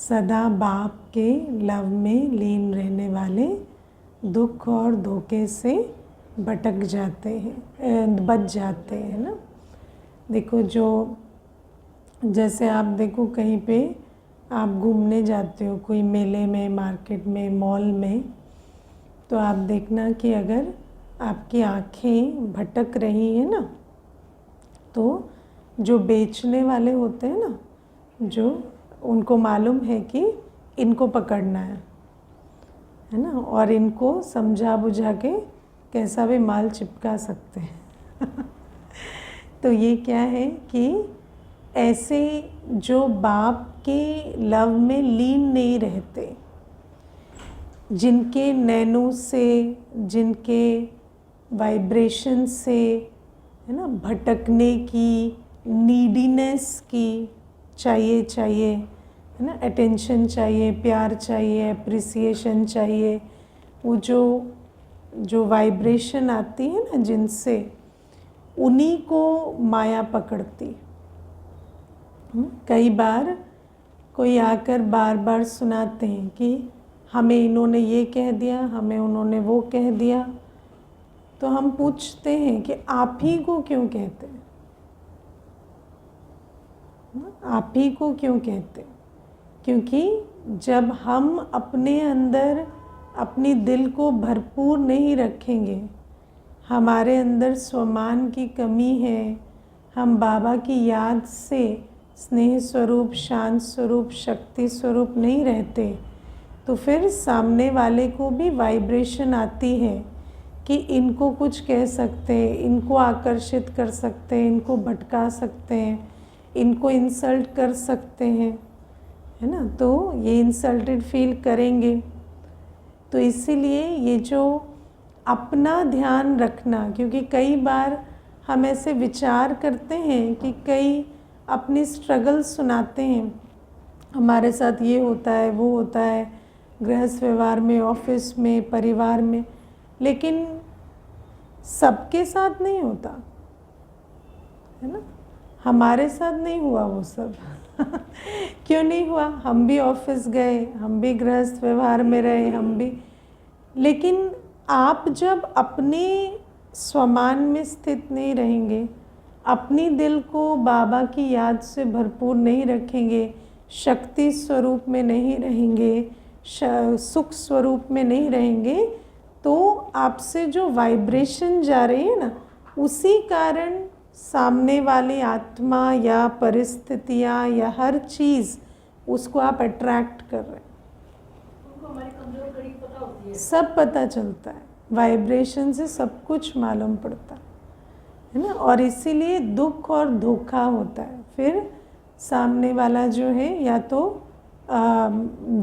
सदा बाप के लव में लीन रहने वाले दुख और धोखे से भटक जाते हैं, बच जाते हैं ना। देखो, जो जैसे आप देखो कहीं पे आप घूमने जाते हो, कोई मेले में, मार्केट में, मॉल में, तो आप देखना कि अगर आपकी आँखें भटक रही हैं ना, तो जो बेचने वाले होते हैं ना, जो उनको मालूम है कि इनको पकड़ना है ना, और इनको समझा बुझा के कैसा भी माल चिपका सकते हैं तो ये क्या है कि ऐसे जो बाप के लव में लीन नहीं रहते, जिनके नैनों से, जिनके वाइब्रेशन से, है ना, भटकने की, नीडीनेस की, चाहिए, है ना, अटेंशन चाहिए, प्यार चाहिए, अप्रिसिएशन चाहिए, वो जो वाइब्रेशन आती है ना जिनसे, उन्हीं को माया पकड़ती। कई बार कोई आकर बार बार सुनाते हैं कि हमें इन्होंने ये कह दिया, हमें उन्होंने वो कह दिया, तो हम पूछते हैं कि आप ही को क्यों कहते हैं, आप ही को क्यों कहते हैं? क्योंकि जब हम अपने अंदर अपनी दिल को भरपूर नहीं रखेंगे, हमारे अंदर स्वमान की कमी है, हम बाबा की याद से स्नेह स्वरूप, शांत स्वरूप, शक्ति स्वरूप नहीं रहते, तो फिर सामने वाले को भी वाइब्रेशन आती है कि इनको कुछ कह सकते हैं, इनको आकर्षित कर सकते हैं, इनको भटका सकते हैं, इनको इंसल्ट कर सकते हैं, है ना, तो ये इंसल्टेड फील करेंगे। तो इसीलिए ये जो अपना ध्यान रखना, क्योंकि कई बार हम ऐसे विचार करते हैं कि कई अपनी स्ट्रगल सुनाते हैं, हमारे साथ ये होता है, वो होता है, गृहस्थ व्यवहार में, ऑफिस में, परिवार में, लेकिन सबके साथ नहीं होता, है ना, हमारे साथ नहीं हुआ वो सब क्यों नहीं हुआ? हम भी ऑफिस गए, हम भी गृहस्थ व्यवहार में रहे, हम भी, लेकिन आप जब अपने स्वमान में स्थित नहीं रहेंगे, अपनी दिल को बाबा की याद से भरपूर नहीं रखेंगे, शक्ति स्वरूप में नहीं रहेंगे, सुख स्वरूप में नहीं रहेंगे, तो आपसे जो वाइब्रेशन जा रही है ना, उसी कारण सामने वाली आत्मा या परिस्थितियाँ या हर चीज़, उसको आप अट्रैक्ट कर रहे हैं। उनको हमारी कमजोर कड़ी पता होती है, सब पता चलता है, वाइब्रेशन से सब कुछ मालूम पड़ता है ना, और इसीलिए दुख और धोखा होता है। फिर सामने वाला जो है या तो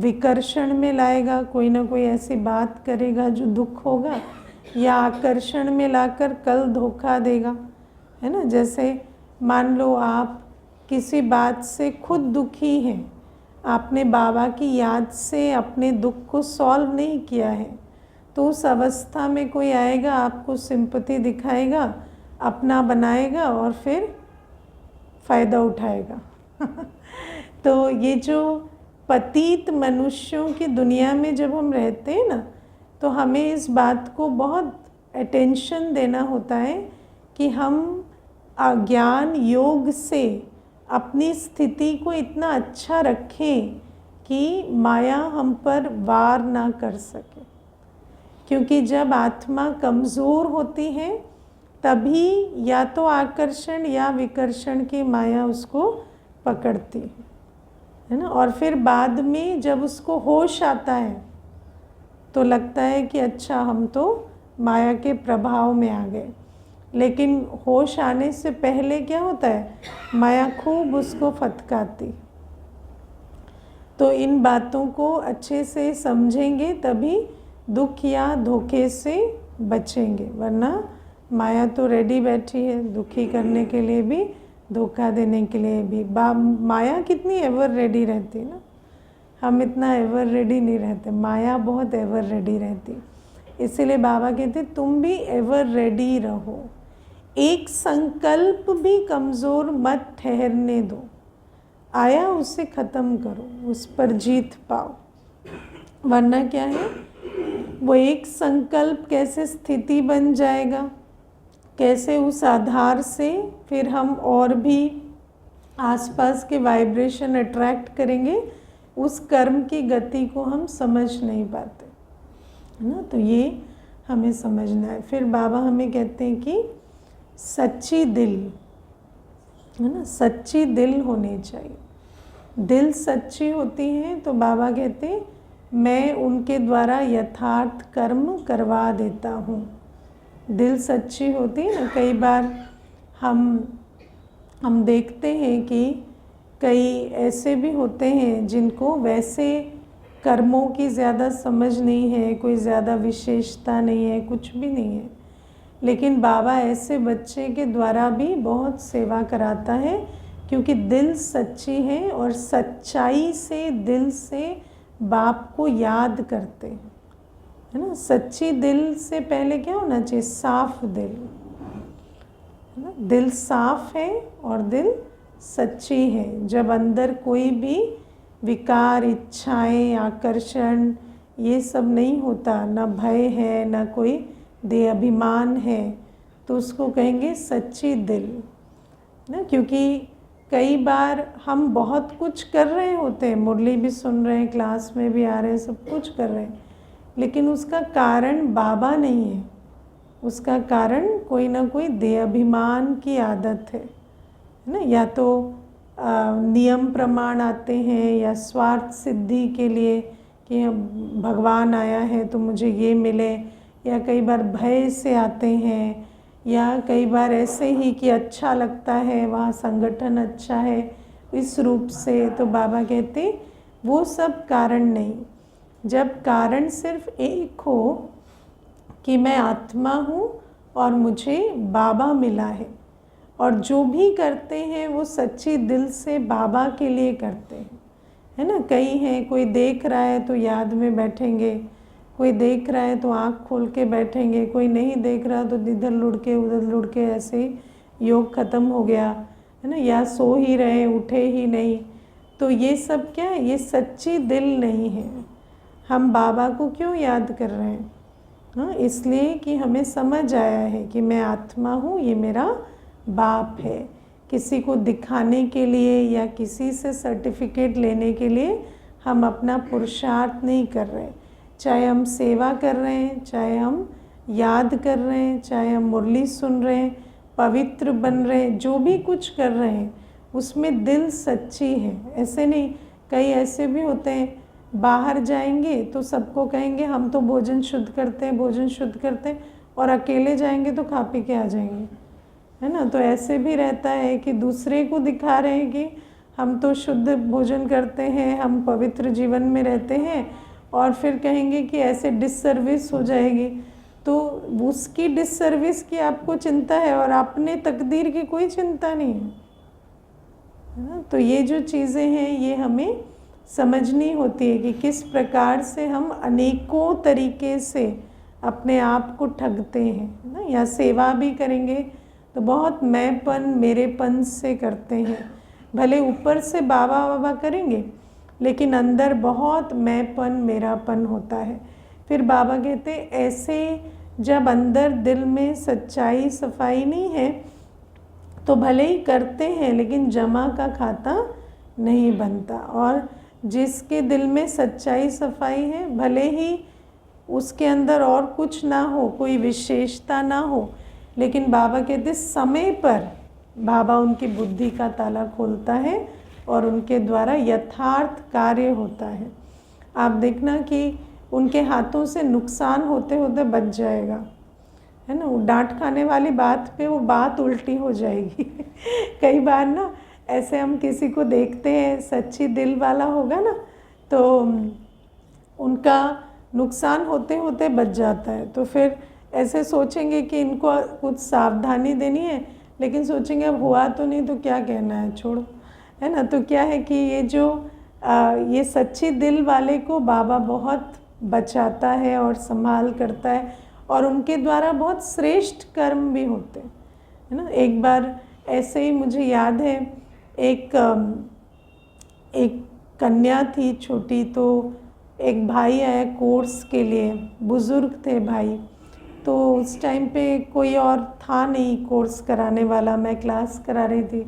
विकर्षण में लाएगा, कोई ना कोई ऐसी बात करेगा जो दुख होगा, या आकर्षण में लाकर कल धोखा देगा, है ना। जैसे मान लो आप किसी बात से खुद दुखी हैं, आपने बाबा की याद से अपने दुख को सॉल्व नहीं किया है, तो उस अवस्था में कोई आएगा, आपको सिंपैथी दिखाएगा, अपना बनाएगा और फिर फ़ायदा उठाएगा तो ये जो पतित मनुष्यों की दुनिया में जब हम रहते हैं ना, तो हमें इस बात को बहुत अटेंशन देना होता है कि हम ज्ञान योग से अपनी स्थिति को इतना अच्छा रखें कि माया हम पर वार ना कर सके। क्योंकि जब आत्मा कमज़ोर होती है, तभी या तो आकर्षण या विकर्षण की माया उसको पकड़ती है ना, और फिर बाद में जब उसको होश आता है तो लगता है कि अच्छा हम तो माया के प्रभाव में आ गए, लेकिन होश आने से पहले क्या होता है, माया खूब उसको फटकारती। तो इन बातों को अच्छे से समझेंगे तभी दुख या धोखे से बचेंगे, वरना माया तो रेडी बैठी है दुखी करने के लिए भी, धोखा देने के लिए भी। माया कितनी एवर रेडी रहती है ना, हम इतना एवर रेडी नहीं रहते, माया बहुत एवर रेडी रहती। इसीलिए बाबा कहते तुम भी एवर रेडी रहो, एक संकल्प भी कमज़ोर मत ठहरने दो। आया उसे ख़त्म करो, उस पर जीत पाओ। वरना क्या है, वो एक संकल्प कैसे स्थिति बन जाएगा, कैसे उस आधार से फिर हम और भी आसपास के वाइब्रेशन अट्रैक्ट करेंगे, उस कर्म की गति को हम समझ नहीं पाते, है ना। तो ये हमें समझना है। फिर बाबा हमें कहते हैं कि सच्ची दिल, है ना, सच्ची दिल होनी चाहिए। दिल सच्ची होती है तो बाबा कहते हैं मैं उनके द्वारा यथार्थ कर्म करवा देता हूँ। दिल सच्ची होती है ना। कई बार हम देखते हैं कि कई ऐसे भी होते हैं जिनको वैसे कर्मों की ज़्यादा समझ नहीं है, कोई ज़्यादा विशेषता नहीं है, कुछ भी नहीं है, लेकिन बाबा ऐसे बच्चे के द्वारा भी बहुत सेवा कराता है, क्योंकि दिल सच्ची है और सच्चाई से दिल से बाप को याद करते हैं, है ना। सच्ची दिल से पहले क्या होना चाहिए, साफ दिल, है ना। दिल साफ है और दिल सच्ची है। जब अंदर कोई भी विकार, इच्छाएं, आकर्षण, ये सब नहीं होता, ना भय है, ना कोई देह अभिमान है, तो उसको कहेंगे सच्ची दिल ना। क्योंकि कई बार हम बहुत कुछ कर रहे होते हैं, मुरली भी सुन रहे हैं, क्लास में भी आ रहे हैं, सब कुछ कर रहे हैं, लेकिन उसका कारण बाबा नहीं है। उसका कारण कोई ना कोई देह अभिमान की आदत है ना। या तो नियम प्रमाण आते हैं, या स्वार्थ सिद्धि के लिए कि भगवान आया है तो मुझे ये मिले, या कई बार भय से आते हैं, या कई बार ऐसे ही कि अच्छा लगता है, वहाँ संगठन अच्छा है, इस रूप से। तो बाबा कहते वो सब कारण नहीं। जब कारण सिर्फ एक हो कि मैं आत्मा हूँ और मुझे बाबा मिला है, और जो भी करते हैं वो सच्ची दिल से बाबा के लिए करते हैं, है ना। कई हैं, कोई देख रहा है तो याद में बैठेंगे, कोई देख रहा है तो आँख खोल के बैठेंगे, कोई नहीं देख रहा तो इधर लुढ़ के उधर लुढ़ के, ऐसे योग ख़त्म हो गया, है ना। या सो ही रहे, उठे ही नहीं। तो ये सब क्या है, ये सच्ची दिल नहीं है। हम बाबा को क्यों याद कर रहे हैं, हाँ, इसलिए कि हमें समझ आया है कि मैं आत्मा हूँ, ये मेरा बाप है। किसी को दिखाने के लिए या किसी से सर्टिफिकेट लेने के लिए हम अपना पुरुषार्थ नहीं कर रहे। चाहे हम सेवा कर रहे हैं, चाहे हम याद कर रहे हैं, चाहे हम मुरली सुन रहे हैं, पवित्र बन रहे हैं, जो भी कुछ कर रहे हैं उसमें दिल सच्ची है। ऐसे नहीं, कई ऐसे भी होते हैं बाहर जाएंगे तो सबको कहेंगे हम तो भोजन शुद्ध करते हैं, भोजन शुद्ध करते हैं, और अकेले जाएंगे तो खा पी के आ जाएंगे, है ना। तो ऐसे भी रहता है कि दूसरे को दिखा रहे हैं कि हम तो शुद्ध भोजन करते हैं, हम पवित्र जीवन में रहते हैं, और फिर कहेंगे कि ऐसे डिससर्विस हो जाएगी। तो उसकी डिससर्विस की आपको चिंता है और अपने तकदीर की कोई चिंता नहीं है ना। तो ये जो चीज़ें हैं ये हमें समझनी होती है कि किस प्रकार से हम अनेकों तरीके से अपने आप को ठगते हैं ना। या सेवा भी करेंगे तो बहुत मैंपन, मेरेपन से करते हैं। भले ऊपर से बाबा बाबा करेंगे, लेकिन अंदर बहुत मैंपन, मेरापन होता है। फिर बाबा कहते ऐसे जब अंदर दिल में सच्चाई, सफाई नहीं है तो भले ही करते हैं लेकिन जमा का खाता नहीं बनता। और जिसके दिल में सच्चाई, सफाई है, भले ही उसके अंदर और कुछ ना हो, कोई विशेषता ना हो, लेकिन बाबा कहते समय पर बाबा उनकी बुद्धि का ताला खोलता है और उनके द्वारा यथार्थ कार्य होता है। आप देखना कि उनके हाथों से नुकसान होते होते बच जाएगा, है ना। डांट खाने वाली बात पे वो बात उल्टी हो जाएगी। कई बार ना ऐसे हम किसी को देखते हैं, सच्ची दिल वाला होगा ना, तो उनका नुकसान होते होते बच जाता है। तो फिर ऐसे सोचेंगे कि इनको कुछ सावधानी देनी है, लेकिन सोचेंगे अब हुआ तो नहीं तो क्या कहना है, छोड़ो, है ना। तो क्या है कि ये जो ये सच्ची दिल वाले को बाबा बहुत बचाता है और संभाल करता है, और उनके द्वारा बहुत श्रेष्ठ कर्म भी होते हैं, है ना। एक बार ऐसे ही मुझे याद है, एक एक कन्या थी छोटी, तो एक भाई आया कोर्स के लिए, बुज़ुर्ग थे भाई, तो उस टाइम पे कोई और था नहीं कोर्स कराने वाला, मैं क्लास करा रही थी,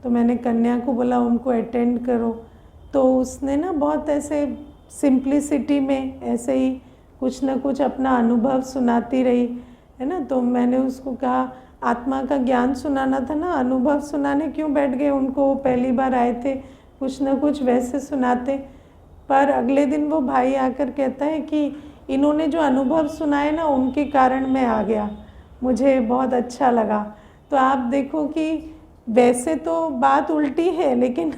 तो मैंने कन्या को बोला उनको अटेंड करो। तो उसने ना बहुत ऐसे सिंप्लिसिटी में ऐसे ही कुछ ना कुछ अपना अनुभव सुनाती रही, है ना। तो मैंने उसको कहा आत्मा का ज्ञान सुनाना था ना, अनुभव सुनाने क्यों बैठ गए, उनको पहली बार आए थे, कुछ ना कुछ वैसे सुनाते। पर अगले दिन वो भाई आकर कहता है कि इन्होंने जो अनुभव सुनाए ना, उनके कारण मैं आ गया, मुझे बहुत अच्छा लगा। तो आप देखो कि वैसे तो बात उल्टी है, लेकिन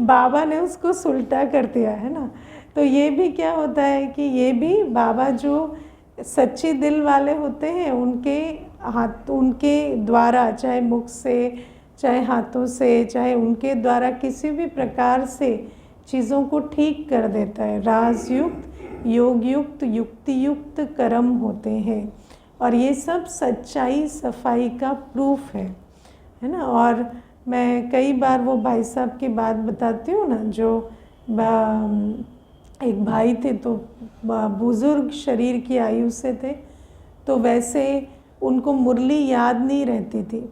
बाबा ने उसको सुलटा कर दिया, है ना। तो ये भी क्या होता है कि ये भी बाबा जो सच्ची दिल वाले होते हैं, उनके द्वारा, चाहे मुख से, चाहे हाथों से, चाहे उनके द्वारा किसी भी प्रकार से चीज़ों को ठीक कर देता है। राजयुक्त, योग युक्त, युक्ति युक्त कर्म होते हैं, और ये सब सच्चाई सफाई का प्रूफ है ना। और मैं कई बार वो भाई साहब की बात बताती हूँ ना, जो एक भाई थे, तो बुज़ुर्ग शरीर की आयु से थे, तो वैसे उनको मुरली याद नहीं रहती थी,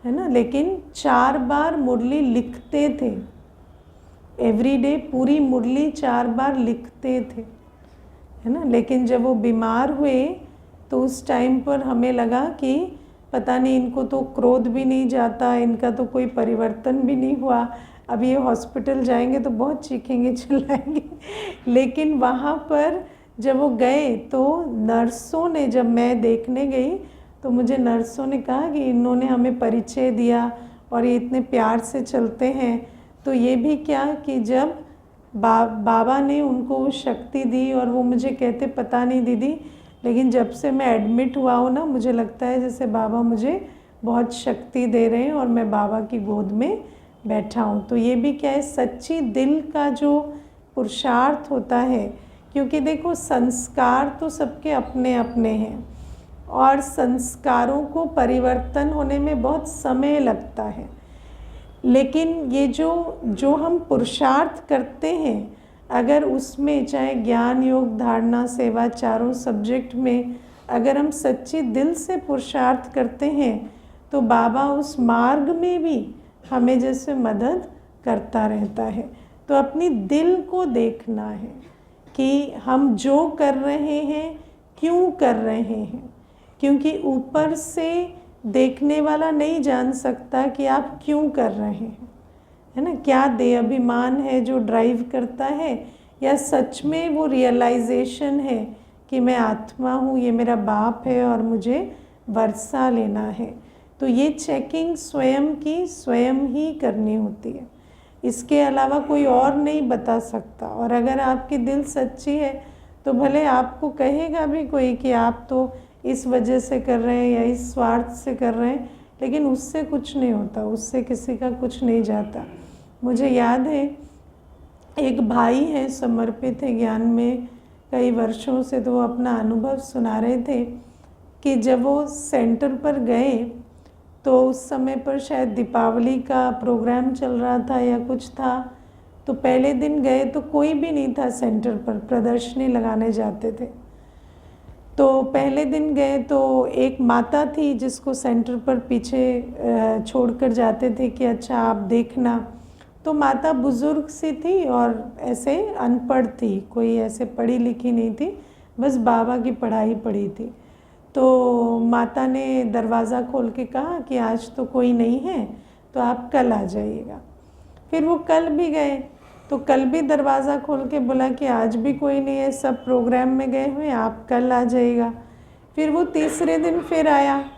है ना, लेकिन 4 बार मुरली लिखते थे, एवरीडे पूरी मुरली 4 बार लिखते थे, है ना। लेकिन जब वो बीमार हुए तो उस टाइम पर हमें लगा कि पता नहीं, इनको तो क्रोध भी नहीं जाता, इनका तो कोई परिवर्तन भी नहीं हुआ, अब ये हॉस्पिटल जाएंगे तो बहुत चीखेंगे चिल्लाएंगे। लेकिन वहाँ पर जब वो गए तो नर्सों ने, जब मैं देखने गई तो मुझे नर्सों ने कहा कि इन्होंने हमें परिचय दिया और ये इतने प्यार से चलते हैं। तो ये भी क्या कि जब बाबा ने उनको वो शक्ति दी, और वो मुझे कहते पता नहीं दीदी, लेकिन जब से मैं एडमिट हुआ हूँ ना, मुझे लगता है जैसे बाबा मुझे बहुत शक्ति दे रहे हैं और मैं बाबा की गोद में बैठा हूँ। तो ये भी क्या है, सच्ची दिल का जो पुरुषार्थ होता है, क्योंकि देखो संस्कार तो सबके अपने अपने हैं, और संस्कारों को परिवर्तन होने में बहुत समय लगता है, लेकिन ये जो हम पुरुषार्थ करते हैं, अगर उसमें चाहे ज्ञान योग धारणा सेवा चारों सब्जेक्ट में अगर हम सच्ची दिल से पुरुषार्थ करते हैं, तो बाबा उस मार्ग में भी हमें जैसे मदद करता रहता है। तो अपनी दिल को देखना है कि हम जो कर रहे हैं क्यों कर रहे हैं, क्योंकि ऊपर से देखने वाला नहीं जान सकता कि आप क्यों कर रहे हैं, है ना। क्या देह अभिमान है जो ड्राइव करता है, या सच में वो रियलाइजेशन है कि मैं आत्मा हूँ, ये मेरा बाप है और मुझे वर्षा लेना है। तो ये चेकिंग स्वयं की स्वयं ही करनी होती है, इसके अलावा कोई और नहीं बता सकता। और अगर आपकी दिल सच्ची है तो भले आपको कहेगा भी कोई कि आप तो इस वजह से कर रहे हैं या इस स्वार्थ से कर रहे हैं, लेकिन उससे कुछ नहीं होता, उससे किसी का कुछ नहीं जाता। मुझे याद है एक भाई हैं, समर्पित है ज्ञान में कई वर्षों से, तो वो अपना अनुभव सुना रहे थे कि जब वो सेंटर पर गए तो उस समय पर शायद दीपावली का प्रोग्राम चल रहा था या कुछ था, तो पहले दिन गए तो कोई भी नहीं था सेंटर पर, प्रदर्शनी लगाने जाते थे। तो पहले दिन गए तो एक माता थी जिसको सेंटर पर पीछे छोड़कर जाते थे कि अच्छा आप देखना। तो माता बुज़ुर्ग सी थी और ऐसे अनपढ़ थी, कोई ऐसे पढ़ी लिखी नहीं थी, बस बाबा की पढ़ाई पढ़ी थी। तो माता ने दरवाज़ा खोल के कहा कि आज तो कोई नहीं है, तो आप कल आ जाइएगा। फिर वो कल भी गए, तो कल भी दरवाज़ा खोल के बोला कि आज भी कोई नहीं है, सब प्रोग्राम में गए हुए हैं, आप कल आ जाइएगा। फिर वो तीसरे दिन फिर आया,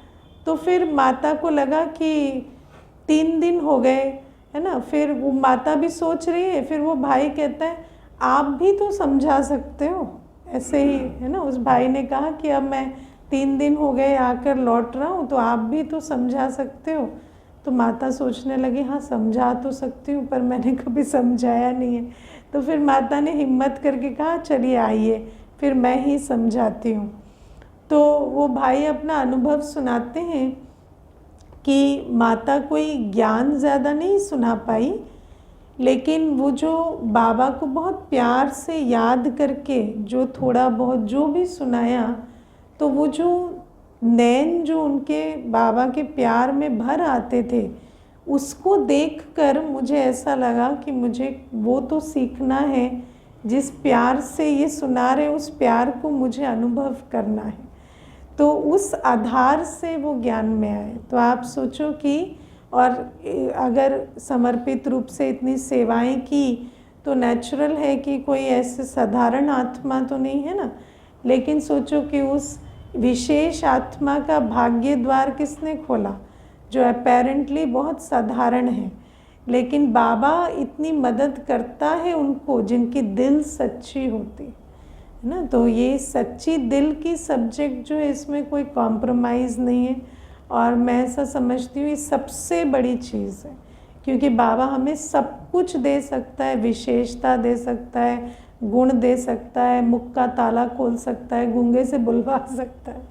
तो फिर माता को लगा कि 3 दिन हो गए, है ना। फिर वो माता भी सोच रही है, फिर वो भाई कहता है आप भी तो समझा सकते हो, ऐसे ही, है ना। उस भाई ने कहा कि अब मैं 3 दिन हो गए आकर लौट रहा हूँ, तो आप भी तो समझा सकते हो। तो माता सोचने लगी हाँ समझा तो सकती हूँ, पर मैंने कभी समझाया नहीं है। तो फिर माता ने हिम्मत करके कहा चलिए आइए, फिर मैं ही समझाती हूँ। तो वो भाई अपना अनुभव सुनाते हैं कि माता कोई ज्ञान ज़्यादा नहीं सुना पाई, लेकिन वो जो बाबा को बहुत प्यार से याद करके जो थोड़ा बहुत जो भी सुनाया, तो वो जो नैन जो उनके बाबा के प्यार में भर आते थे, उसको देखकर मुझे ऐसा लगा कि मुझे वो तो सीखना है, जिस प्यार से ये सुना रहे उस प्यार को मुझे अनुभव करना है। तो उस आधार से वो ज्ञान में आए। तो आप सोचो कि और अगर समर्पित रूप से इतनी सेवाएं की तो नेचुरल है कि कोई ऐसे साधारण आत्मा तो नहीं है ना, लेकिन सोचो कि उस विशेष आत्मा का भाग्य द्वार किसने खोला, जो अपेरेंटली बहुत साधारण है, लेकिन बाबा इतनी मदद करता है उनको जिनकी दिल सच्ची होती है ना। तो ये सच्ची दिल की सब्जेक्ट जो है, इसमें कोई कॉम्प्रोमाइज़ नहीं है। और मैं ऐसा समझती हूँ ये सबसे बड़ी चीज़ है, क्योंकि बाबा हमें सब कुछ दे सकता है, विशेषता दे सकता है, गुण दे सकता है, मुख का ताला खोल सकता है, गूंगे से बुलवा सकता है,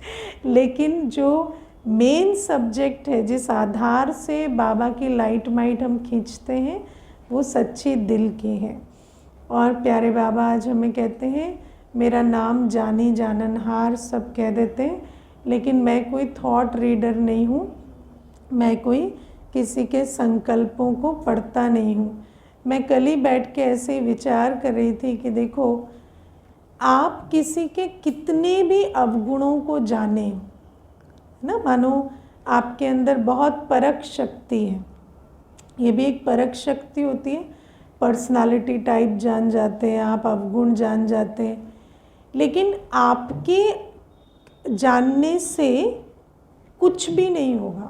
लेकिन जो मेन सब्जेक्ट है, जिस आधार से बाबा की लाइट माइट हम खींचते हैं, वो सच्ची दिल की है। और प्यारे बाबा आज हमें कहते हैं, मेरा नाम जानी जाननहार सब कह देते हैं, लेकिन मैं कोई थॉट रीडर नहीं हूँ, मैं कोई किसी के संकल्पों को पढ़ता नहीं हूँ। मैं कल ही बैठ के ऐसे विचार कर रही थी कि देखो, आप किसी के कितने भी अवगुणों को जाने ना, मानो आपके अंदर बहुत परख शक्ति है, ये भी एक परख शक्ति होती है, पर्सनालिटी टाइप जान जाते हैं आप, अवगुण जान जाते हैं, लेकिन आपके जानने से कुछ भी नहीं होगा,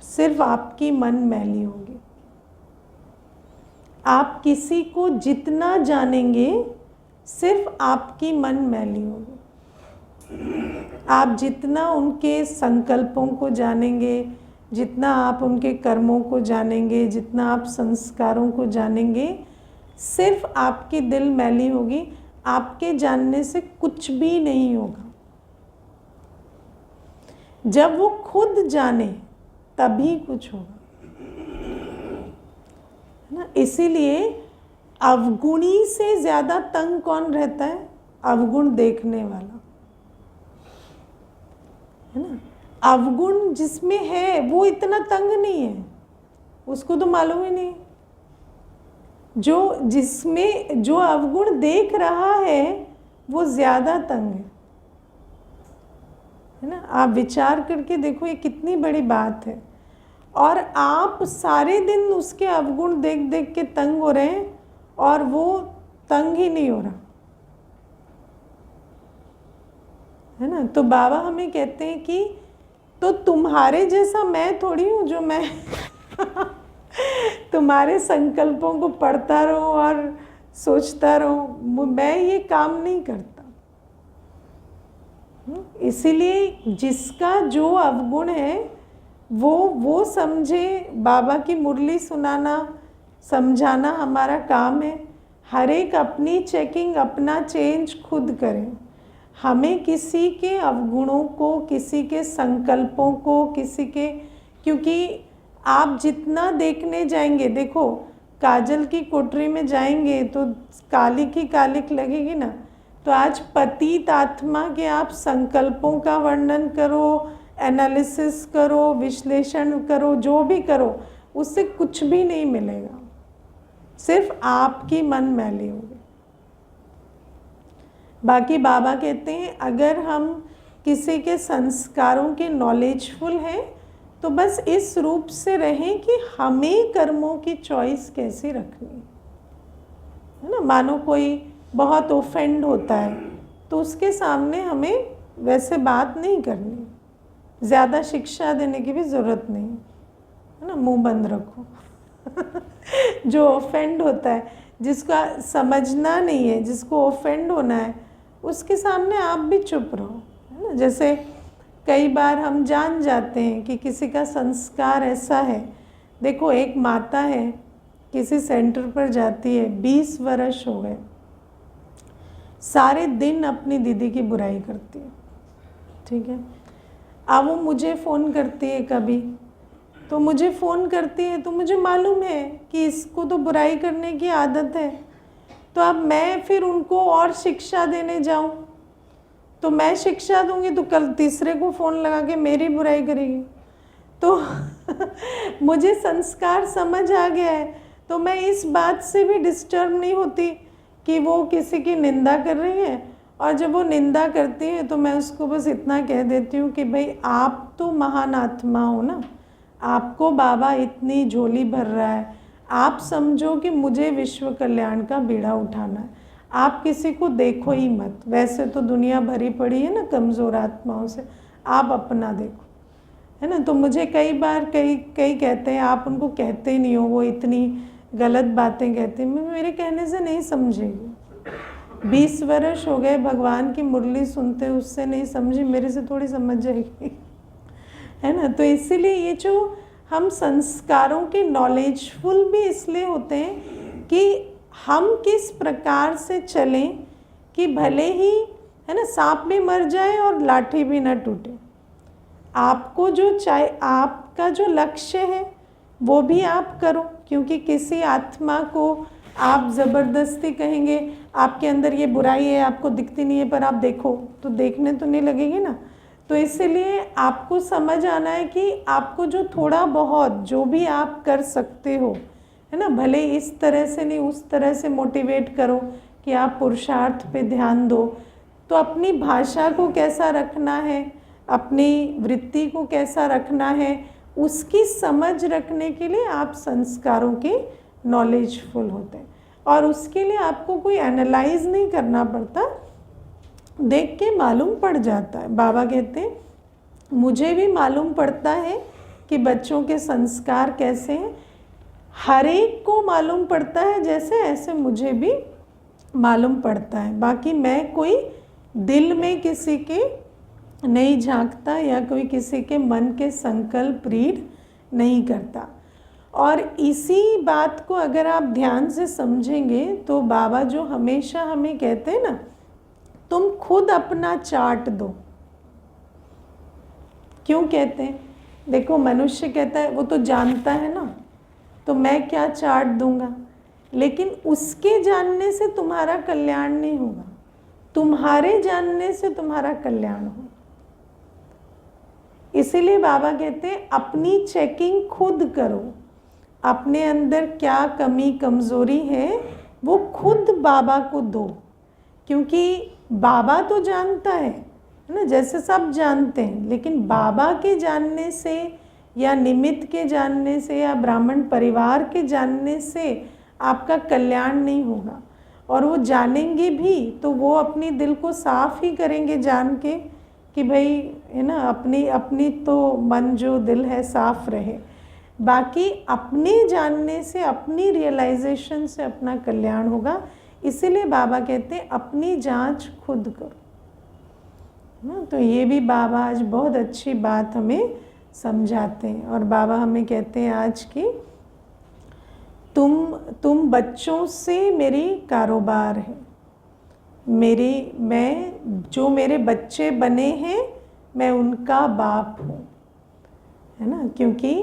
सिर्फ आपकी मन मैली होगी। आप किसी को जितना जानेंगे, सिर्फ आपकी मन मैली होगी। आप जितना उनके संकल्पों को जानेंगे, जितना आप उनके कर्मों को जानेंगे, जितना आप संस्कारों को जानेंगे, सिर्फ आपकी दिल मैली होगी, आपके जानने से कुछ भी नहीं होगा। जब वो खुद जाने तभी कुछ होगा, है ना। इसीलिए अवगुणी से ज़्यादा तंग कौन रहता है? अवगुण देखने वाला, है ना। अवगुण जिसमें है वो इतना तंग नहीं है, उसको तो मालूम ही नहीं। जो अवगुण देख रहा है वो ज़्यादा तंग है ना। आप विचार करके देखो, ये कितनी बड़ी बात है। और आप सारे दिन उसके अवगुण देख देख के तंग हो रहे हैं, और वो तंग ही नहीं हो रहा, है ना। तो बाबा हमें कहते हैं कि तो तुम्हारे जैसा मैं थोड़ी हूँ जो मैं तुम्हारे संकल्पों को पढ़ता रहूँ और सोचता रहूँ, मैं ये काम नहीं करता। इसीलिए जिसका जो अवगुण है वो समझे, बाबा की मुरली सुनाना समझाना हमारा काम है। हर एक अपनी चेकिंग, अपना चेंज खुद करें। हमें किसी के अवगुणों को, किसी के संकल्पों को, किसी के, क्योंकि आप जितना देखने जाएंगे, देखो काजल की कोठरी में जाएंगे तो कालिक ही कालिक लगेगी ना। तो आज पतित आत्मा के आप संकल्पों का वर्णन करो, एनालिसिस करो, विश्लेषण करो, जो भी करो, उससे कुछ भी नहीं मिलेगा, सिर्फ आपकी मन मैली होगी। बाकी बाबा कहते हैं अगर हम किसी के संस्कारों के नॉलेजफुल हैं तो बस इस रूप से रहें कि हमें कर्मों की चॉइस कैसे रखनी है ना। मानो कोई बहुत ऑफेंड होता है तो उसके सामने हमें वैसे बात नहीं करनी, ज़्यादा शिक्षा देने की भी ज़रूरत नहीं है ना, मुंह बंद रखो जो ऑफेंड होता है, जिसका समझना नहीं है, जिसको ऑफेंड होना है, उसके सामने आप भी चुप रहो, है ना। जैसे कई बार हम जान जाते हैं कि किसी का संस्कार ऐसा है। देखो एक माता है, किसी सेंटर पर जाती है, 20 वर्ष हो गए, सारे दिन अपनी दीदी की बुराई करती है, ठीक है। अब वो मुझे फ़ोन करती है कभी, तो मुझे फ़ोन करती है, तो मुझे मालूम है कि इसको तो बुराई करने की आदत है, तो अब मैं फिर उनको और शिक्षा देने जाऊं, तो मैं शिक्षा दूंगी तो कल तीसरे को फ़ोन लगा के मेरी बुराई करेगी। तो मुझे संस्कार समझ आ गया है, तो मैं इस बात से भी डिस्टर्ब नहीं होती कि वो किसी की निंदा कर रही है, और जब वो निंदा करती है तो मैं उसको बस इतना कह देती हूँ कि भाई आप तो महान आत्मा हो ना, आपको बाबा इतनी झोली भर रहा है, आप समझो कि मुझे विश्व कल्याण का बीड़ा उठाना है, आप किसी को देखो ही मत। वैसे तो दुनिया भरी पड़ी है ना कमज़ोर आत्माओं से, आप अपना देखो, है ना। तो मुझे कई बार कई कहते हैं आप उनको कहते ही नहीं हो, वो इतनी गलत बातें कहते हैं। मैं मेरे कहने से नहीं समझेगी, 20 वर्ष हो गए भगवान की मुरली सुनते, उससे नहीं समझी, मेरे से थोड़ी समझ जाएगी, है ना। तो इसीलिए ये जो हम संस्कारों के नॉलेजफुल भी इसलिए होते हैं कि हम किस प्रकार से चलें कि भले ही, है ना, सांप भी मर जाए और लाठी भी ना टूटे। आपको जो चाहे, आपका जो लक्ष्य है वो भी आप करो, क्योंकि किसी आत्मा को आप ज़बरदस्ती कहेंगे आपके अंदर ये बुराई है, आपको दिखती नहीं है, पर आप देखो, तो देखने तो नहीं लगेगी ना। तो इसीलिए आपको समझ आना है कि आपको जो थोड़ा बहुत जो भी आप कर सकते हो, है ना, भले इस तरह से नहीं उस तरह से मोटिवेट करो कि आप पुरुषार्थ पे ध्यान दो। तो अपनी भाषा को कैसा रखना है, अपनी वृत्ति को कैसा रखना है, उसकी समझ रखने के लिए आप संस्कारों के नॉलेजफुल होते हैं, और उसके लिए आपको कोई एनालाइज नहीं करना पड़ता, देख के मालूम पड़ जाता है। बाबा कहते हैं मुझे भी मालूम पड़ता है कि बच्चों के संस्कार कैसे हैं, हर एक को मालूम पड़ता है जैसे, ऐसे मुझे भी मालूम पड़ता है। बाकी मैं कोई दिल में किसी के नहीं झांकता या कोई किसी के मन के संकल्प रीड नहीं करता। और इसी बात को अगर आप ध्यान से समझेंगे तो बाबा जो हमेशा हमें कहते हैं ना, तुम खुद अपना चार्ट दो। क्यों कहते हैं? देखो, मनुष्य कहता है वो तो जानता है ना, तो मैं क्या चार्ट दूंगा, लेकिन उसके जानने से तुम्हारा कल्याण नहीं होगा, तुम्हारे जानने से तुम्हारा कल्याण होगा। इसीलिए बाबा कहते हैं अपनी चेकिंग खुद करो, अपने अंदर क्या कमी कमज़ोरी है वो खुद बाबा को दो, क्योंकि बाबा तो जानता है ना, जैसे सब जानते हैं, लेकिन बाबा के जानने से या निमित्त के जानने से या ब्राह्मण परिवार के जानने से आपका कल्याण नहीं होगा। और वो जानेंगे भी तो वो अपनी दिल को साफ ही करेंगे जान के कि भाई, है ना, अपनी तो मन जो दिल है साफ रहे। बाकी अपने जानने से, अपनी रियलाइजेशन से अपना कल्याण होगा। इसीलिए बाबा कहते हैं अपनी जांच खुद करो ना। तो ये भी बाबा आज बहुत अच्छी बात हमें समझाते हैं। और बाबा हमें कहते हैं आज की तुम बच्चों से मेरी कारोबार है, मैं जो मेरे बच्चे बने हैं मैं उनका बाप हूँ, है ना। क्योंकि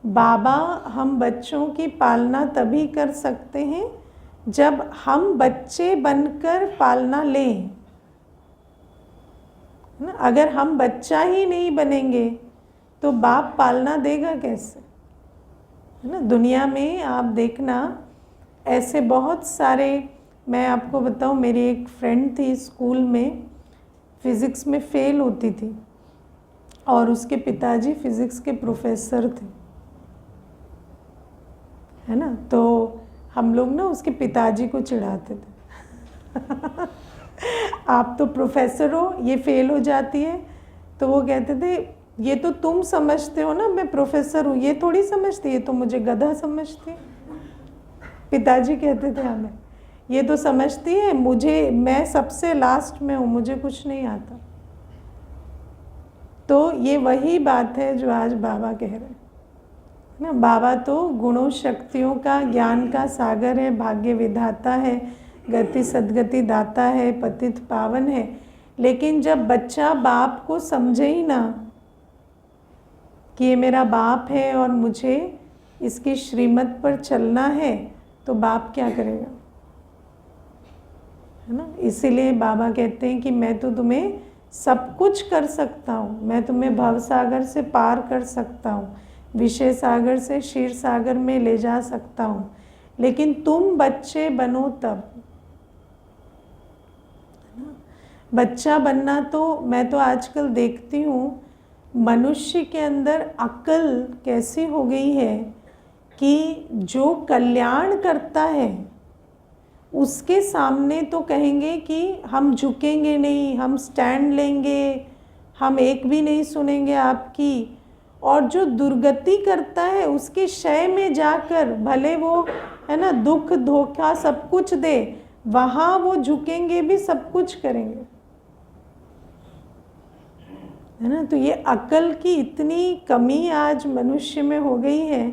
बाबा हम बच्चों की पालना तभी कर सकते हैं जब हम बच्चे बनकर पालना लें, है ना। अगर हम बच्चा ही नहीं बनेंगे तो बाप पालना देगा कैसे, है ना। दुनिया में आप देखना ऐसे बहुत सारे, मैं आपको बताऊं, मेरी एक फ्रेंड थी स्कूल में, फिज़िक्स में फ़ेल होती थी और उसके पिताजी फिज़िक्स के प्रोफेसर थे, है ना। तो हम लोग ना उसके पिताजी को चिढ़ाते थे आप तो प्रोफेसर हो, ये फ़ेल हो जाती है। तो वो कहते थे ये तो तुम समझते हो ना मैं प्रोफेसर हूँ, ये थोड़ी समझती, ये तो मुझे गधा समझती। पिताजी कहते थे हमें, ये तो समझती है मुझे, मैं सबसे लास्ट में हूँ, मुझे कुछ नहीं आता। तो ये वही बात है जो आज बाबा कह रहे हैं ना। बाबा तो गुणों शक्तियों का, ज्ञान का सागर है, भाग्य विधाता है, गति सद्गति दाता है, पतित पावन है। लेकिन जब बच्चा बाप को समझे ही ना कि ये मेरा बाप है और मुझे इसकी श्रीमत पर चलना है, तो बाप क्या करेगा, है ना। इसीलिए बाबा कहते हैं कि मैं तो तुम्हें सब कुछ कर सकता हूँ, मैं तुम्हें भव सागर से पार कर सकता हूँ, विषय सागर से क्षीर सागर में ले जा सकता हूँ, लेकिन तुम बच्चे बनो तब। बच्चा बनना तो मैं तो आजकल देखती हूँ मनुष्य के अंदर अक्ल कैसी हो गई है कि जो कल्याण करता है उसके सामने तो कहेंगे कि हम झुकेंगे नहीं, हम स्टैंड लेंगे, हम एक भी नहीं सुनेंगे आपकी। और जो दुर्गति करता है उसके क्षय में जाकर भले वो, है ना, दुख धोखा सब कुछ दे, वहाँ वो झुकेंगे भी, सब कुछ करेंगे, है ना। तो ये अक्ल की इतनी कमी आज मनुष्य में हो गई है।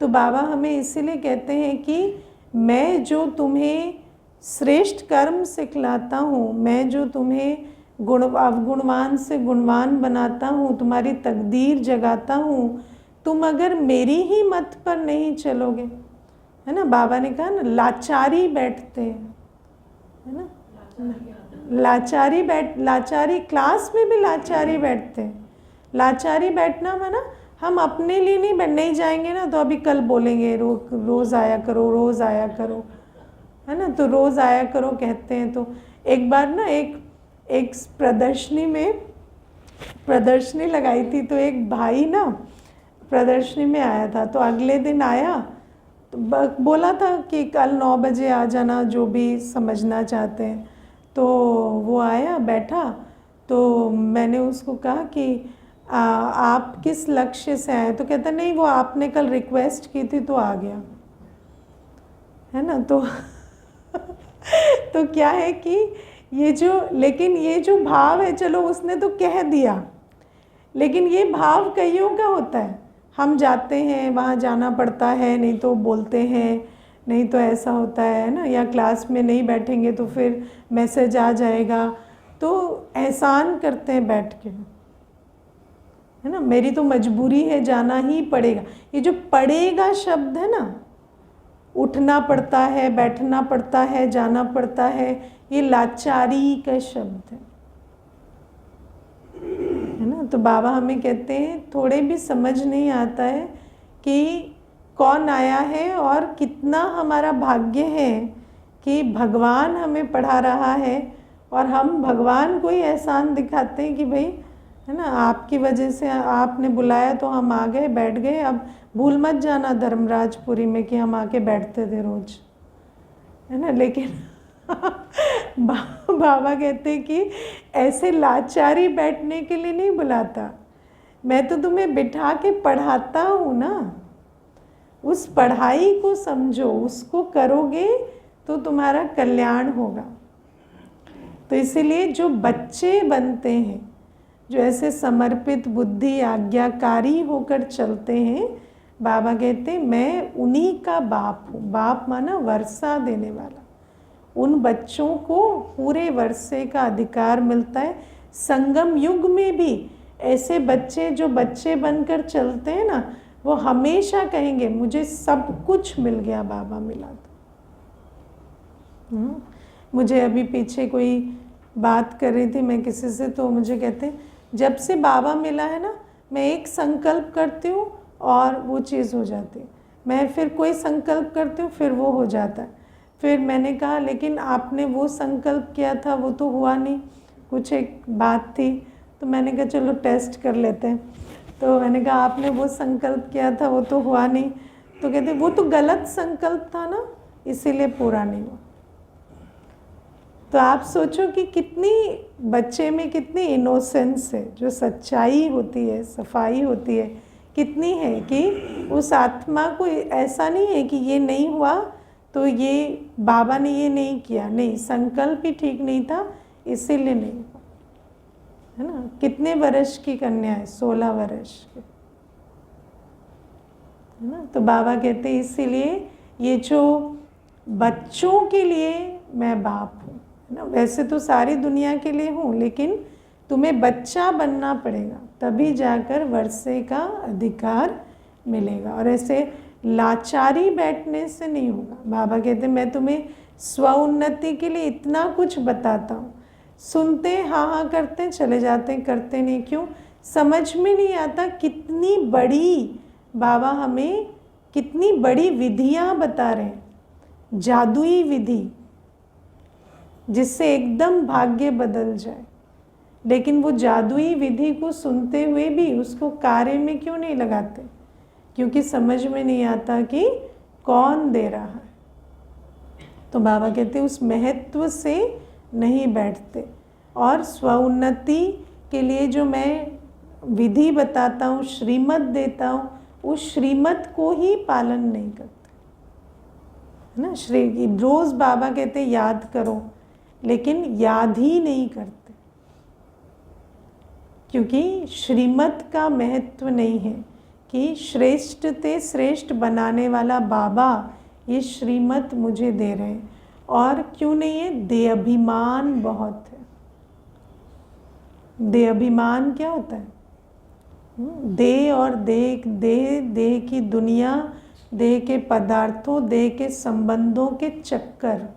तो बाबा हमें इसीलिए कहते हैं कि मैं जो तुम्हें श्रेष्ठ कर्म सिखलाता हूँ, मैं जो तुम्हें अवगुणवान से गुणवान बनाता हूँ, तुम्हारी तकदीर जगाता हूँ, तुम अगर मेरी ही मत पर नहीं चलोगे, है ना। बाबा ने कहा ना, लाचारी बैठते हैं, है ना, लाचारी क्लास में भी लाचारी बैठते हैं। लाचारी बैठना माना हम अपने लिए नहीं जाएंगे ना, तो अभी कल बोलेंगे रोज़ आया करो, रोज़ आया करो, है ना। तो रोज़ आया करो कहते हैं। तो एक बार ना एक प्रदर्शनी लगाई थी, तो एक भाई ना प्रदर्शनी में आया था, तो अगले दिन आया तो बोला था कि कल 9 बजे आ जाना, जो भी समझना चाहते हैं। तो वो आया, बैठा, तो मैंने उसको कहा कि आप किस लक्ष्य से आए, तो कहता नहीं, वो आपने कल रिक्वेस्ट की थी तो आ गया, है ना। तो तो क्या है कि लेकिन ये जो भाव है, चलो उसने तो कह दिया, लेकिन ये भाव कईयों का होता है। हम जाते हैं, वहाँ जाना पड़ता है, नहीं तो बोलते हैं, नहीं तो ऐसा होता है ना, या क्लास में नहीं बैठेंगे तो फिर मैसेज आ जाएगा, तो एहसान करते हैं बैठ के, है ना। मेरी तो मजबूरी है, जाना ही पड़ेगा। ये जो पड़ेगा शब्द है ना, उठना पड़ता है, बैठना पड़ता है, जाना पड़ता है, ये लाचारी का शब्द है ना। तो बाबा हमें कहते हैं थोड़े भी समझ नहीं आता है कि कौन आया है और कितना हमारा भाग्य है कि भगवान हमें पढ़ा रहा है, और हम भगवान को ही एहसान दिखाते हैं कि भाई, है ना, आपकी वजह से आपने बुलाया तो हम आ गए, बैठ गए। अब भूल मत जाना धर्मराजपुरी में कि हम आके बैठते थे रोज, है ना। लेकिन बाबा कहते हैं कि ऐसे लाचारी बैठने के लिए नहीं बुलाता, मैं तो तुम्हें बिठा के पढ़ाता हूँ ना। उस पढ़ाई को समझो, उसको करोगे तो तुम्हारा कल्याण होगा। तो इसीलिए जो बच्चे बनते हैं, जो ऐसे समर्पित बुद्धि आज्ञाकारी होकर चलते हैं, बाबा कहते हैं मैं उन्हीं का बाप हूँ। बाप माना वर्षा देने वाला। उन बच्चों को पूरे वर्षे का अधिकार मिलता है। संगम युग में भी ऐसे बच्चे जो बच्चे बनकर चलते हैं ना, वो हमेशा कहेंगे मुझे सब कुछ मिल गया, बाबा मिला तो। मुझे अभी पीछे कोई बात कर रही थी मैं किसी से, तो मुझे कहते हैं जब से बाबा मिला है ना, मैं एक संकल्प करती हूँ और वो चीज़ हो जाती है, मैं फिर कोई संकल्प करती हूँ फिर वो हो जाता है। फिर मैंने कहा लेकिन आपने वो संकल्प किया था वो तो हुआ नहीं, कुछ एक बात थी, तो मैंने कहा चलो टेस्ट कर लेते हैं। तो मैंने कहा आपने वो संकल्प किया था वो तो हुआ नहीं, तो कहते वो तो गलत संकल्प था ना, इसीलिए पूरा नहीं हुआ। तो आप सोचो कि कितनी बच्चे में कितनी इनोसेंस है, जो सच्चाई होती है, सफाई होती है, कितनी है कि उस आत्मा को ऐसा नहीं है कि ये नहीं हुआ तो ये बाबा ने ये नहीं किया, नहीं, संकल्प ही ठीक नहीं था इसीलिए नहीं हुआ, है ना। कितने वर्ष की कन्या है, 16 वर्ष की, है ना। तो बाबा कहते हैं इसीलिए ये जो बच्चों के लिए मैं बाप हूँ, है ना। वैसे तो सारी दुनिया के लिए हूँ, लेकिन तुम्हें बच्चा बनना पड़ेगा, तभी जाकर वर्षे का अधिकार मिलेगा। और ऐसे लाचारी बैठने से नहीं होगा। बाबा कहते मैं तुम्हें स्वउन्नति के लिए इतना कुछ बताता हूँ, सुनते हाँ हाँ करते चले जाते, करते नहीं। क्यों? समझ में नहीं आता कितनी बड़ी बाबा हमें कितनी बड़ी विधियाँ बता रहे हैं, जादुई विधि जिससे एकदम भाग्य बदल जाए। लेकिन वो जादुई विधि को सुनते हुए भी उसको कार्य में क्यों नहीं लगाते? क्योंकि समझ में नहीं आता कि कौन दे रहा है। तो बाबा कहते उस महत्व से नहीं बैठते। और स्वउन्नति के लिए जो मैं विधि बताता हूँ, श्रीमत देता हूँ, उस श्रीमत को ही पालन नहीं करते, है ना। रोज़ बाबा कहते याद करो, लेकिन याद ही नहीं करते, क्योंकि श्रीमत का महत्व नहीं है कि श्रेष्ठ ते श्रेष्ठ बनाने वाला बाबा ये श्रीमत मुझे दे रहे हैं। और क्यों नहीं है? देह अभिमान बहुत है। देह अभिमान क्या होता है? देह और देह की दुनिया, देह के पदार्थों, देह के संबंधों के चक्कर,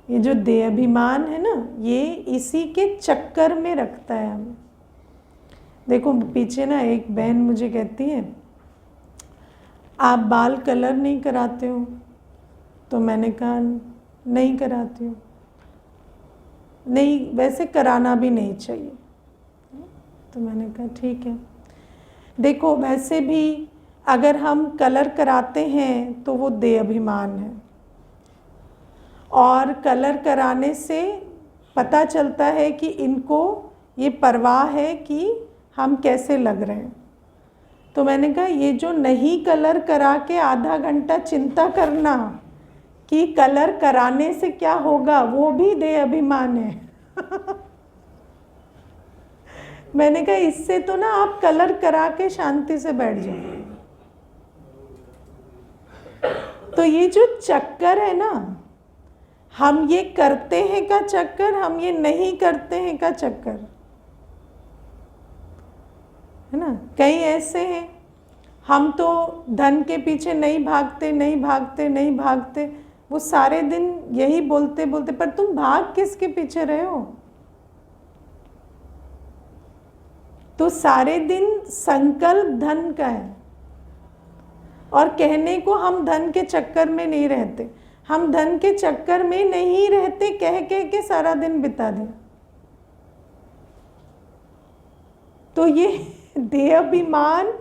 ये जो देह अभिमान है ना, ये इसी के चक्कर में रखता है हमें। देखो पीछे ना एक बहन मुझे कहती है आप बाल कलर नहीं कराते हो, तो मैंने कहा नहीं कराती हूँ। नहीं, वैसे कराना भी नहीं चाहिए। तो मैंने कहा ठीक है। देखो वैसे भी अगर हम कलर कराते हैं तो वो देह अभिमान है, और कलर कराने से पता चलता है कि इनको ये परवाह है कि हम कैसे लग रहे हैं। तो मैंने कहा ये जो नहीं कलर करा के आधा घंटा चिंता करना कि कलर कराने से क्या होगा, वो भी देह अभिमान है। मैंने कहा इससे तो ना आप कलर करा के शांति से बैठ जाओ। तो ये जो चक्कर है ना, हम ये करते हैं का चक्कर, हम ये नहीं करते हैं का चक्कर, है ना। कई ऐसे हैं, हम तो धन के पीछे नहीं भागते, नहीं भागते, नहीं भागते, वो सारे दिन यही बोलते बोलते, पर तुम भाग किसके पीछे रहे हो? तो सारे दिन संकल्प धन का है, और कहने को हम धन के चक्कर में नहीं रहते, हम धन के चक्कर में नहीं रहते, कह कह के सारा दिन बिता दिया। तो ये देह अभिमान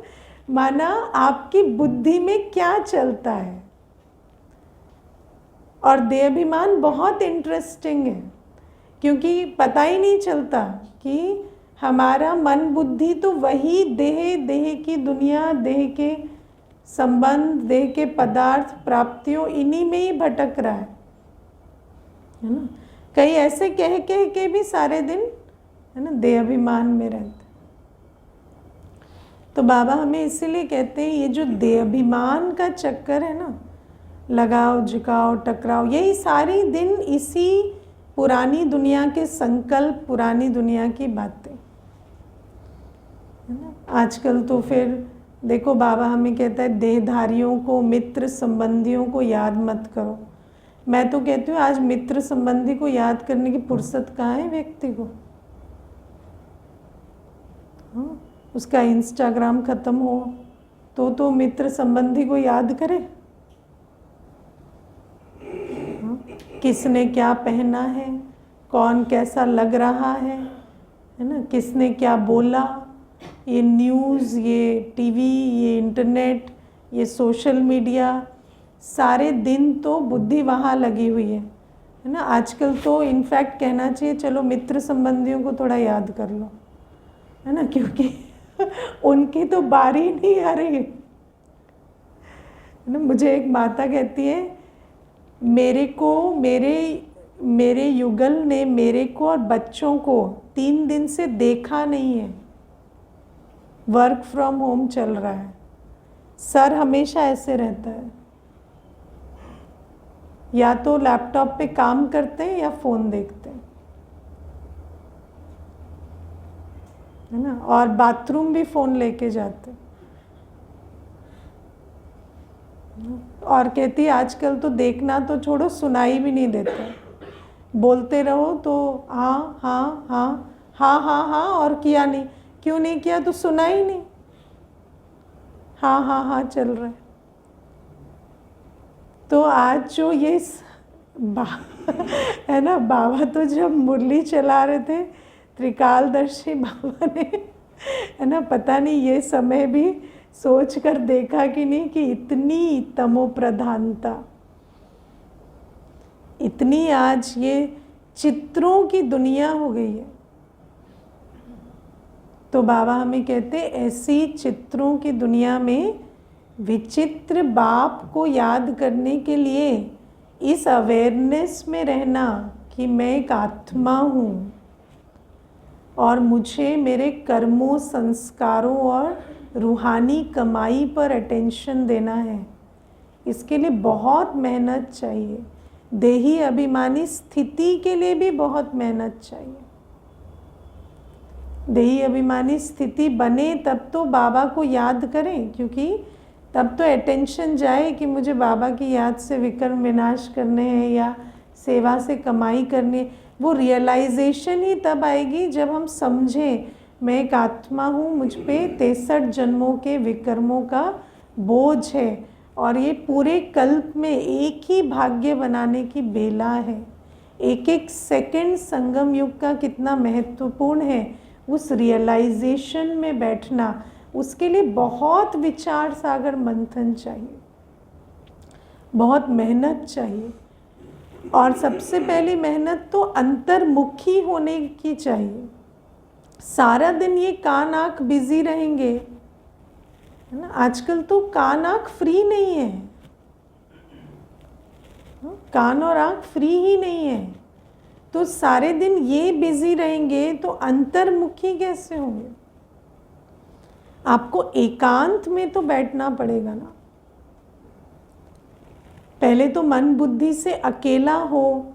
माना आपकी बुद्धि में क्या चलता है। और देह अभिमान बहुत इंटरेस्टिंग है, क्योंकि पता ही नहीं चलता कि हमारा मन बुद्धि तो वही देह की दुनिया, देह के संबंध, देह के पदार्थ, प्राप्तियों, इन्हीं में ही भटक रहा है ना। कई ऐसे कह कह के भी सारे दिन, है ना, देह अभिमान में रहते। तो बाबा हमें इसीलिए कहते हैं ये जो देह अभिमान का चक्कर है ना, लगाओ झुकाओ टकराओ, यही सारी दिन इसी पुरानी दुनिया के संकल्प, पुरानी दुनिया की बातें, है ना। आजकल तो फिर देखो बाबा हमें कहता है देहधारियों को, मित्र संबंधियों को याद मत करो। मैं तो कहती हूँ आज मित्र संबंधी को याद करने की फुर्सत कहाँ है व्यक्ति को। हाँ, उसका इंस्टाग्राम ख़त्म हो तो मित्र संबंधी को याद करे। हाँ, किसने क्या पहना है, कौन कैसा लग रहा है ना, किसने क्या बोला, ये न्यूज़, ये टीवी, ये इंटरनेट, ये सोशल मीडिया, सारे दिन तो बुद्धि वहाँ लगी हुई है ना। आजकल तो इनफैक्ट कहना चाहिए चलो मित्र संबंधियों को थोड़ा याद कर लो, है ना, क्योंकि उनकी तो बारी नहीं आ रही है ना। मुझे एक माता कहती है मेरे युगल ने मेरे को और बच्चों को 3 दिन से देखा नहीं है, वर्क फ्रॉम होम चल रहा है, सर हमेशा ऐसे रहता है, या तो लैपटॉप पे काम करते हैं या फ़ोन देखते हैं। है ना, और बाथरूम भी फ़ोन लेके जाते, और कहती आजकल तो देखना तो छोड़ो, सुनाई भी नहीं देता, बोलते रहो तो हाँ हाँ हाँ हाँ हाँ हाँ, और किया नहीं, क्यों नहीं किया, तो सुना ही नहीं, हाँ हाँ हाँ चल रहा है। तो आज जो ये है ना, बाबा तो जब मुरली चला रहे थे, त्रिकालदर्शी बाबा ने, है ना, पता नहीं ये समय भी सोच कर देखा कि नहीं कि इतनी तमो प्रधानता, इतनी आज ये चित्रों की दुनिया हो गई है। तो बाबा हमें कहते ऐसी चित्रों की दुनिया में विचित्र बाप को याद करने के लिए इस अवेयरनेस में रहना कि मैं एक आत्मा हूँ और मुझे मेरे कर्मों, संस्कारों और रूहानी कमाई पर अटेंशन देना है, इसके लिए बहुत मेहनत चाहिए। देही अभिमानी स्थिति के लिए भी बहुत मेहनत चाहिए। देही अभिमानी स्थिति बने तब तो बाबा को याद करें, क्योंकि तब तो अटेंशन जाए कि मुझे बाबा की याद से विकर्म विनाश करने हैं या सेवा से कमाई करनी है। वो रियलाइजेशन ही तब आएगी जब हम समझें मैं एक आत्मा हूँ, मुझ पे 63 जन्मों के विकर्मों का बोझ है और ये पूरे कल्प में एक ही भाग्य बनाने की बेला है। एक एक सेकंड संगम युग का कितना महत्वपूर्ण है, उस रियलाइजेशन में बैठना, उसके लिए बहुत विचार सागर मंथन चाहिए, बहुत मेहनत चाहिए। और सबसे पहली मेहनत तो अंतर्मुखी होने की चाहिए। सारा दिन ये कान आँख बिजी रहेंगे, है ना, आजकल तो कान आँख फ्री नहीं है, कान और आँख फ्री ही नहीं है, तो सारे दिन ये बिजी रहेंगे तो अंतर्मुखी कैसे होंगे। आपको एकांत में तो बैठना पड़ेगा ना, पहले तो मन बुद्धि से अकेला हो,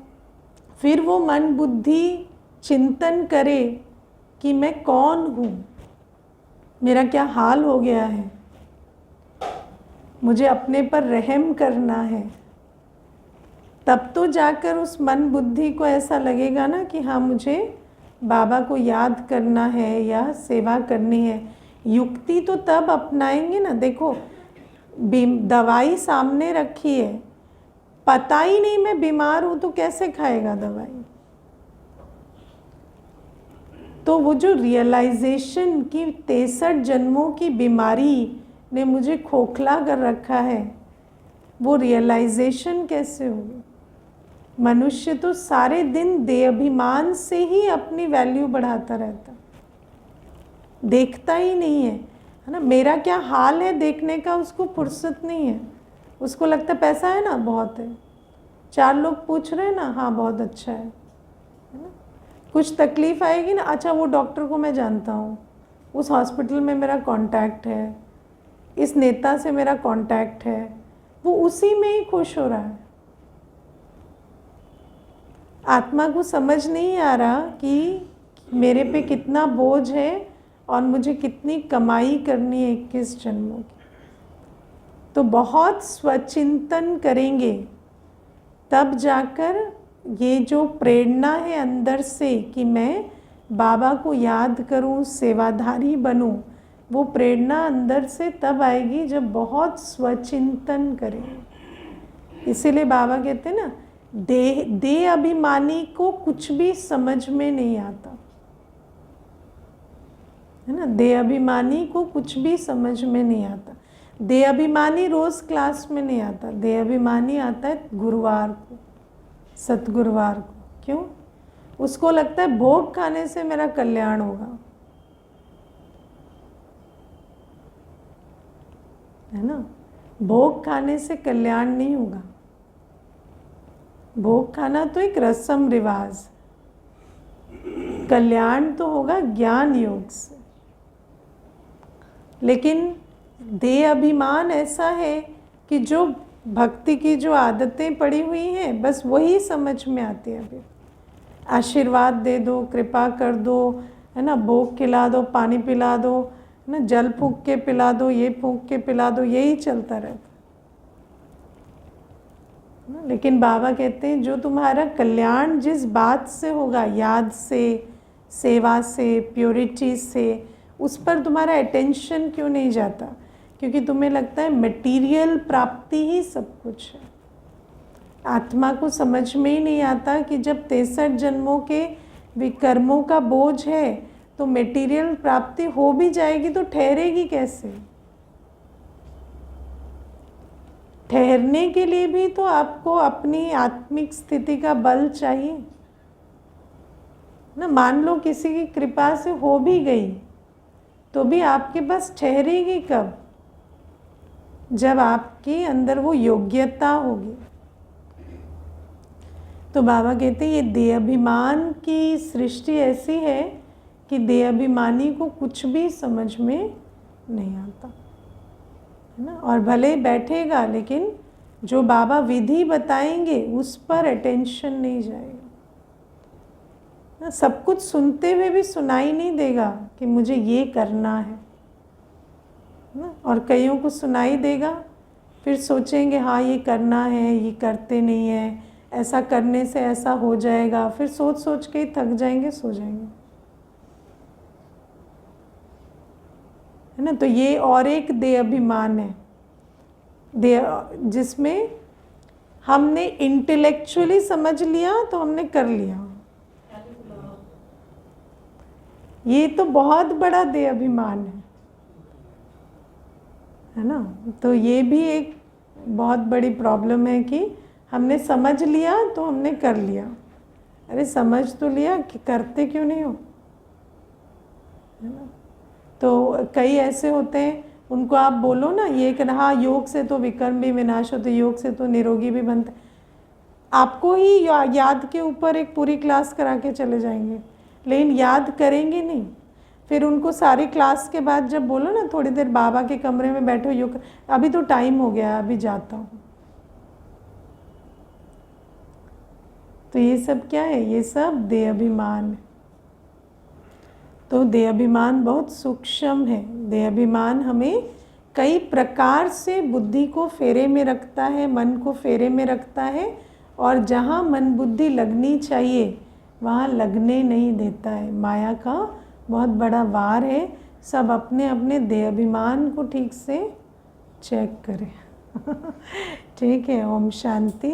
फिर वो मन बुद्धि चिंतन करे कि मैं कौन हूँ, मेरा क्या हाल हो गया है, मुझे अपने पर रहम करना है। तब तो जाकर उस मन बुद्धि को ऐसा लगेगा ना कि हाँ मुझे बाबा को याद करना है या सेवा करनी है। युक्ति तो तब अपनाएंगे ना। देखो दवाई सामने रखी है, पता ही नहीं मैं बीमार हूँ तो कैसे खाएगा दवाई। तो वो जो रियलाइजेशन की 63 जन्मों की बीमारी ने मुझे खोखला कर रखा है, वो रियलाइजेशन कैसे होगी। मनुष्य तो सारे दिन देहाभिमान से ही अपनी वैल्यू बढ़ाता रहता, देखता ही नहीं है ना मेरा क्या हाल है देखने का, उसको फुर्सत नहीं है। उसको लगता पैसा है ना, बहुत है, 4 लोग पूछ रहे हैं ना, हाँ बहुत अच्छा है ना। कुछ तकलीफ़ आएगी ना, अच्छा वो डॉक्टर को मैं जानता हूँ, उस हॉस्पिटल में मेरा कांटेक्ट है, इस नेता से मेरा कांटेक्ट है, वो उसी में ही खुश हो रहा है। आत्मा को समझ नहीं आ रहा कि मेरे पे कितना बोझ है और मुझे कितनी कमाई करनी है 21 जन्मों की। तो बहुत स्वचिंतन करेंगे तब जाकर ये जो प्रेरणा है अंदर से कि मैं बाबा को याद करूं, सेवाधारी बनूं, वो प्रेरणा अंदर से तब आएगी जब बहुत स्वचिंतन करेंगे। इसीलिए बाबा कहते हैं ना, देह अभिमानी को कुछ भी समझ में नहीं आता, है ना। देह अभिमानी को कुछ भी समझ में नहीं आता। देह अभिमानी रोज क्लास में नहीं आता, देह अभिमानी आता है गुरुवार को, सतगुरुवार को। क्यों? उसको लगता है भोग खाने से मेरा कल्याण होगा, है ना। भोग खाने से कल्याण नहीं होगा। भोग खाना तो एक रस्म रिवाज, कल्याण तो होगा ज्ञान योग से। लेकिन देह अभिमान ऐसा है कि जो भक्ति की जो आदतें पड़ी हुई हैं बस वही समझ में आती है। अभी आशीर्वाद दे दो, कृपा कर दो, है ना, भोग खिला दो, पानी पिला दो, है ना, जल फूंक के पिला दो, ये फूंक के पिला दो, यही चलता रहता है ना। लेकिन बाबा कहते हैं जो तुम्हारा कल्याण जिस बात से होगा, याद से, सेवा से, प्योरिटी से, उस पर तुम्हारा अटेंशन क्यों नहीं जाता? क्योंकि तुम्हें लगता है मटेरियल प्राप्ति ही सब कुछ है। आत्मा को समझ में ही नहीं आता कि जब 63 जन्मों के विकर्मों का बोझ है तो मटेरियल प्राप्ति हो भी जाएगी तो ठहरेगी कैसे? ठहरने के लिए भी तो आपको अपनी आत्मिक स्थिति का बल चाहिए ना। मान लो किसी की कृपा से हो भी गई तो भी आपके पास ठहरेगी कब? जब आपके अंदर वो योग्यता होगी। तो बाबा कहते हैं ये देहाभिमान की सृष्टि ऐसी है कि देहाभिमानी को कुछ भी समझ में नहीं आता, है ना। और भले बैठेगा लेकिन जो बाबा विधि बताएंगे उस पर अटेंशन नहीं जाएगा ना। सब कुछ सुनते हुए भी सुनाई नहीं देगा कि मुझे ये करना है ना। और कईयों को सुनाई देगा, फिर सोचेंगे हाँ ये करना है, ये करते नहीं है, ऐसा करने से ऐसा हो जाएगा, फिर सोच सोच के ही थक जाएंगे, सो जाएंगे, है ना। तो ये और एक देह अभिमान है, जिसमें हमने इंटेलेक्चुअली समझ लिया तो हमने कर लिया। ये तो बहुत बड़ा देह अभिमान है ना। तो ये भी एक बहुत बड़ी प्रॉब्लम है कि हमने समझ लिया तो हमने कर लिया। अरे समझ तो लिया कि करते क्यों नहीं हो, है ना। तो कई ऐसे होते हैं, उनको आप बोलो ना ये कि हाँ योग से तो विकर्म भी विनाश होते, योग से तो निरोगी भी बनते, आपको ही याद के ऊपर एक पूरी क्लास करा के चले जाएंगे, लेकिन याद करेंगे नहीं। फिर उनको सारी क्लास के बाद जब बोलो ना थोड़ी देर बाबा के कमरे में बैठो योग, अभी तो टाइम हो गया, अभी जाता हूँ। तो ये सब क्या है? ये सब देह अभिमान है। तो देह अभिमान बहुत सूक्ष्म है। देह अभिमान हमें कई प्रकार से बुद्धि को फेरे में रखता है, मन को फेरे में रखता है, और जहाँ मन बुद्धि लगनी चाहिए वहाँ लगने नहीं देता है। माया का बहुत बड़ा वार है। सब अपने अपने देह अभिमान को ठीक से चेक करें। ठीक है। ओम शांति।